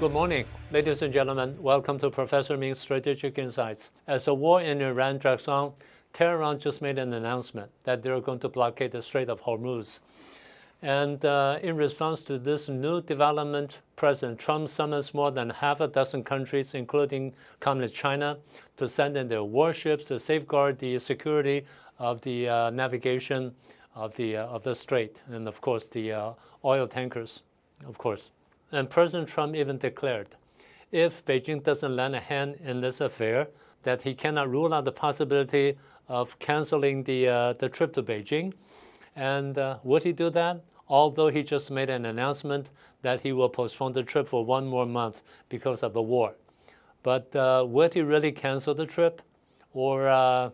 Good morning, ladies and gentlemen. Welcome to Professor Ming's Strategic Insights. As the war in Iran drags on, Tehran just made an announcement that they're going to blockade the Strait of Hormuz. And in response to this new development, President Trump summons more than half a dozen countries, including Communist China, to send in their warships to safeguard the security of the navigation of the strait, and of course the oil tankers, of course. And President Trump even declared, if Beijing doesn't lend a hand in this affair, that he cannot rule out the possibility of canceling the trip to Beijing. And would he do that? Although he just made an announcement that he will postpone the trip for one more month because of the war. But would he really cancel the trip, or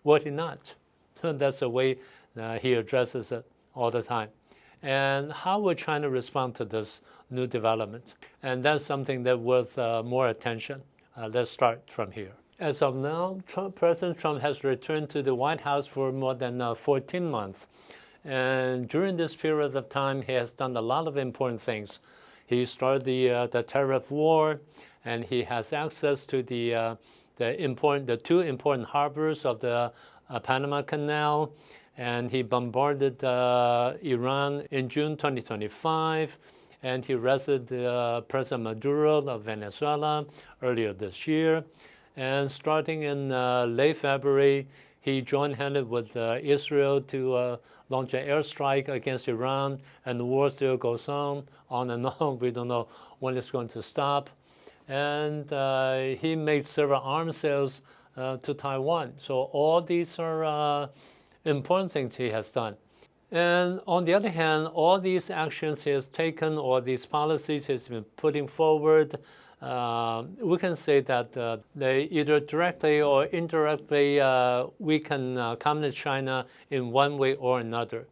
would he not? That's the way he addresses it all the time. And how will China respond to this new development? And that's something that's worth more attention. Let's start from here. As of now, President Trump has returned to the White House for more than 14 months. And during this period of time, he has done a lot of important things. He started the tariff war, and he has access to the two important harbors of the Panama Canal. And he bombarded Iran in June 2025, and he arrested President Maduro of Venezuela earlier this year. And starting in late February, he joined-handed with Israel to launch an airstrike against Iran, and the war still goes on and on. We don't know when it's going to stop. And he made several arms sales to Taiwan. So all these are important things he has done. And on the other hand, all these actions he has taken, or these policies he's been putting forward, we can say that they either directly or indirectly weaken Communist China in one way or another.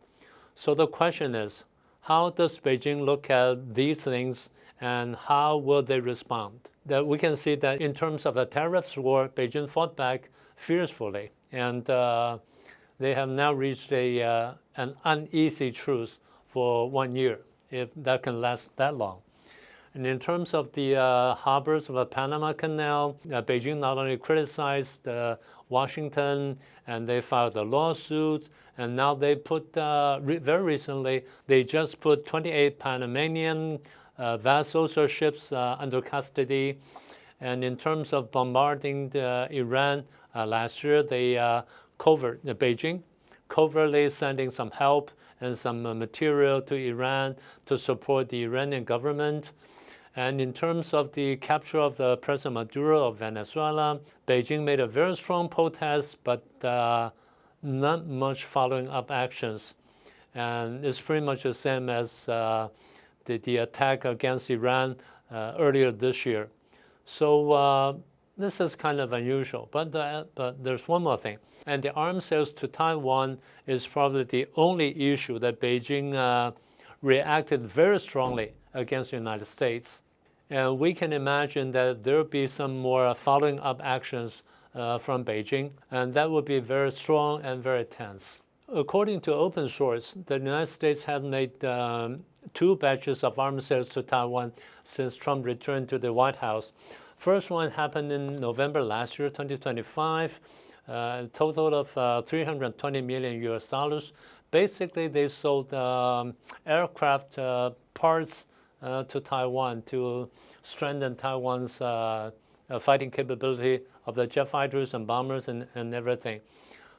So the question is, how does Beijing look at these things, and how will they respond? That we can see that in terms of the tariffs war, Beijing fought back fiercely, and they have now reached an uneasy truce for 1 year, if that can last that long. And in terms of the harbors of the Panama Canal, Beijing not only criticized Washington, and they filed a lawsuit, and now they put, very recently, they just put 28 Panamanian vessels or ships under custody. And in terms of bombarding Iran last year, they Beijing covertly sending some help and some material to Iran to support the Iranian government. And in terms of the capture of the President Maduro of Venezuela, Beijing made a very strong protest, but not much following up actions. And it's pretty much the same as the attack against Iran earlier this year. So this is kind of unusual, but there's one more thing. And the arms sales to Taiwan is probably the only issue that Beijing reacted very strongly against the United States. And we can imagine that there will be some more following up actions from Beijing, and that would be very strong and very tense. According to open source, the United States had made 2 batches of arms sales to Taiwan since Trump returned to the White House. First one happened in November last year, 2025. A total of 320 million US. Basically, they sold aircraft parts to Taiwan to strengthen Taiwan's fighting capability of the jet fighters and bombers and everything.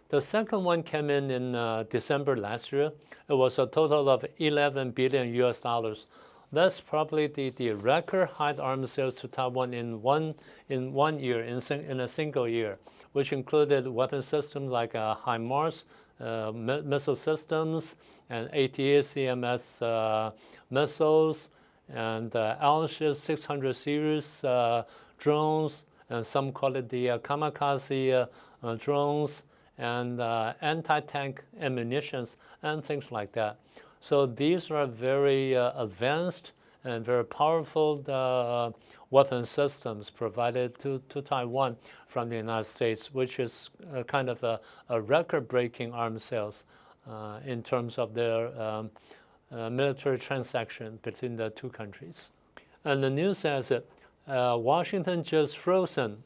The second one came in December last year. It was a total of 11 billion US. That's probably the record high arms sales to Taiwan in one year, in a single year, which included weapon systems like HIMARS missile systems, and ATACMS missiles, and Al-Shiz 600 series drones, and some call it the kamikaze drones, and anti-tank ammunitions, and things like that. So these are very advanced and very powerful weapon systems provided to Taiwan from the United States, which is kind of a record-breaking arms sales in terms of their military transaction between the two countries. And the news says that Washington just frozen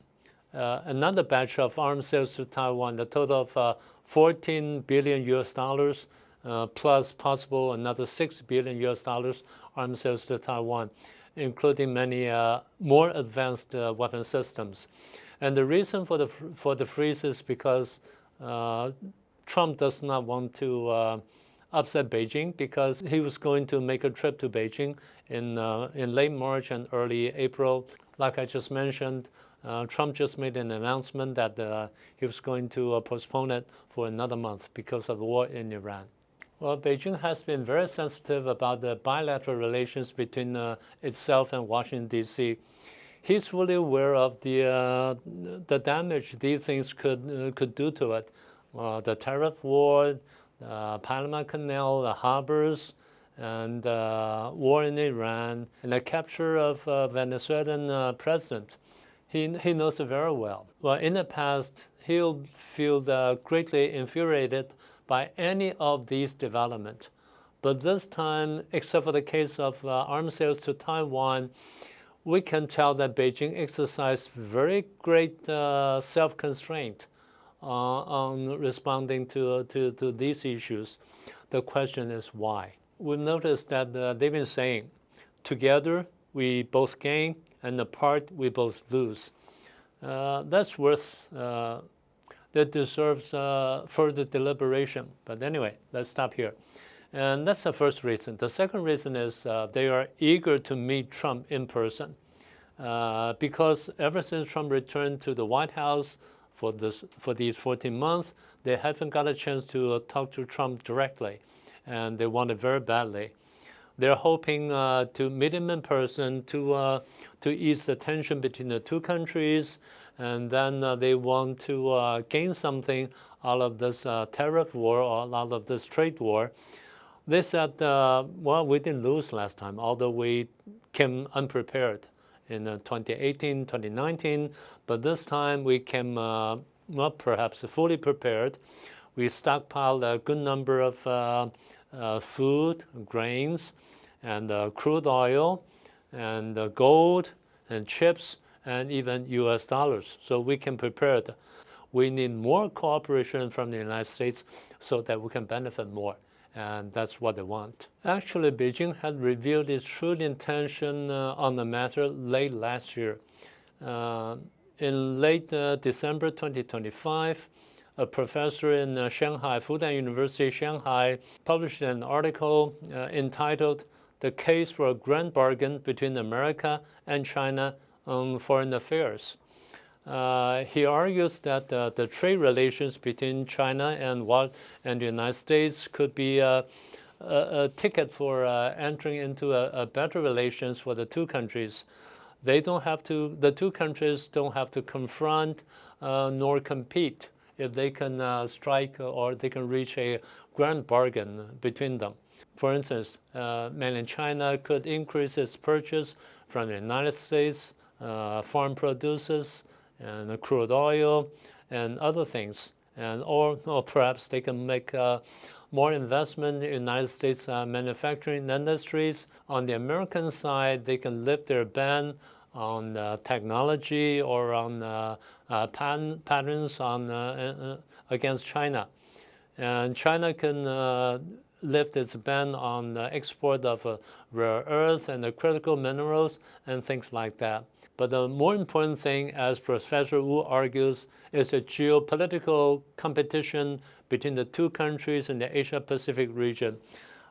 another batch of arms sales to Taiwan, a total of 14 billion US dollars, plus possible another 6 billion US dollars arms sales to Taiwan, including many more advanced weapon systems. And the reason for the freeze is because Trump does not want to upset Beijing, because he was going to make a trip to Beijing in late March and early April. Like I just mentioned, Trump just made an announcement that he was going to postpone it for another month because of the war in Iran. Well, Beijing has been very sensitive about the bilateral relations between itself and Washington, D.C. He's fully aware of the damage these things could do to it. The tariff war, the Panama Canal, the harbors, and war in Iran, and the capture of Venezuelan president. He knows it very well. Well, in the past, he'll feel greatly infuriated by any of these developments. But this time, except for the case of arms sales to Taiwan, we can tell that Beijing exercised very great self-constraint on responding to these issues. The question is why? We've noticed that they've been saying, together we both gain, and apart we both lose. That's worth, that deserves further deliberation. But anyway, let's stop here. And that's the first reason. The second reason is they are eager to meet Trump in person, because ever since Trump returned to the White House for these 14 months, they haven't got a chance to talk to Trump directly, and they want it very badly. They're hoping to meet him in person to ease the tension between the two countries, and then they want to gain something out of this tariff war or out of this trade war. They said, well, we didn't lose last time, although we came unprepared in 2018, 2019, but this time we came, not perhaps fully prepared. We stockpiled a good number of food, grains, and crude oil, and gold, and chips, and even US dollars. So we can prepare it. We need more cooperation from the United States so that we can benefit more. And that's what they want. Actually, Beijing had revealed its true intention on the matter late last year. In late December 2025, a professor in Shanghai, Fudan University, Shanghai, published an article entitled "The Case for a Grand Bargain Between America and China on Foreign Affairs." He argues that the trade relations between China and the United States could be a ticket for entering into a better relations for the two countries. The two countries don't have to confront nor compete if they can strike or they can reach a grand bargain between them. For instance, mainland China could increase its purchase from the United States, farm produces, and crude oil, and other things, and or perhaps they can make more investment in United States manufacturing industries. On the American side, they can lift their ban on technology or on patents on against China, and China can lift its ban on the export of rare earths and the critical minerals and things like that. But the more important thing, as Professor Wu argues, is a geopolitical competition between the two countries in the Asia-Pacific region.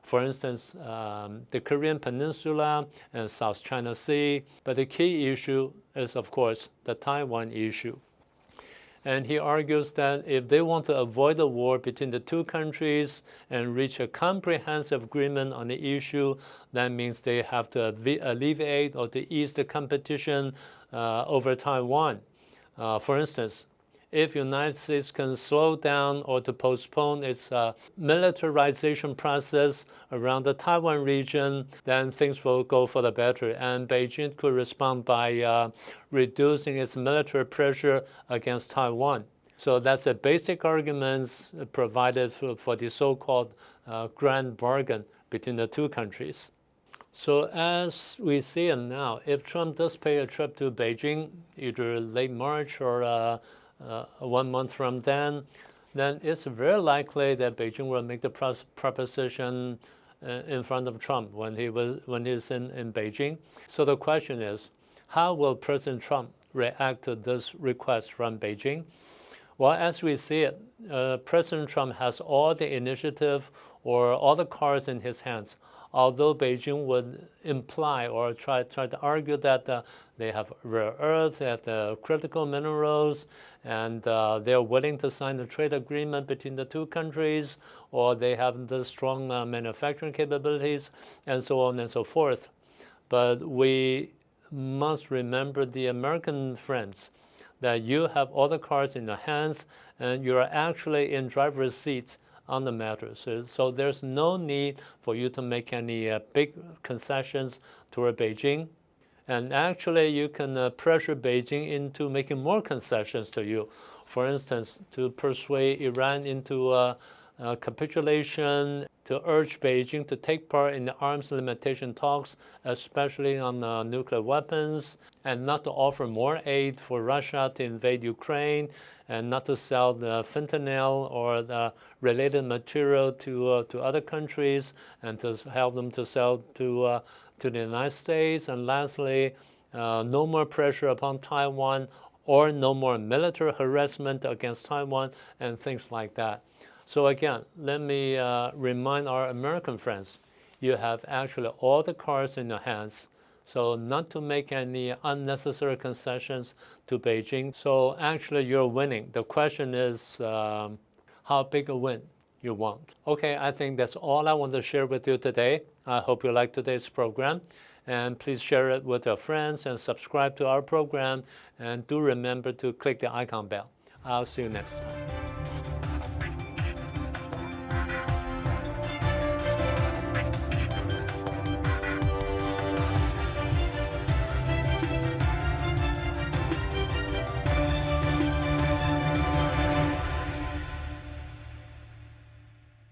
For instance, the Korean Peninsula and South China Sea. But the key issue is, of course, the Taiwan issue. And he argues that if they want to avoid a war between the two countries and reach a comprehensive agreement on the issue, that means they have to alleviate or to ease the competition over Taiwan. For instance, if the United States can slow down or to postpone its militarization process around the Taiwan region, then things will go for the better. And Beijing could respond by reducing its military pressure against Taiwan. So that's a basic argument provided for the so-called grand bargain between the two countries. So as we see it now, if Trump does pay a trip to Beijing, either late March or 1 month from then it's very likely that Beijing will make the proposition in front of Trump when he's in Beijing. So the question is, how will President Trump react to this request from Beijing? Well, as we see it, President Trump has all the initiative or all the cards in his hands. Although Beijing would imply or try to argue that they have rare earths, they have the critical minerals, and they're willing to sign a trade agreement between the two countries, or they have the strong manufacturing capabilities, and so on and so forth. But we must remember the American friends, that you have all the cards in your hands, and you're actually in driver's seat on the matter. So there's no need for you to make any big concessions toward Beijing. And actually, you can pressure Beijing into making more concessions to you. For instance, to persuade Iran into capitulation, to urge Beijing to take part in the arms limitation talks, especially on nuclear weapons, and not to offer more aid for Russia to invade Ukraine, and not to sell the fentanyl or the related material to other countries, and to help them to sell to the United States. And lastly, no more pressure upon Taiwan, or no more military harassment against Taiwan, and things like that. So again, let me remind our American friends, you have actually all the cards in your hands. So not to make any unnecessary concessions to Beijing. So actually, you're winning. The question is how big a win you want. Okay, I think that's all I want to share with you today. I hope you like today's program. And please share it with your friends and subscribe to our program. And do remember to click the icon bell. I'll see you next time.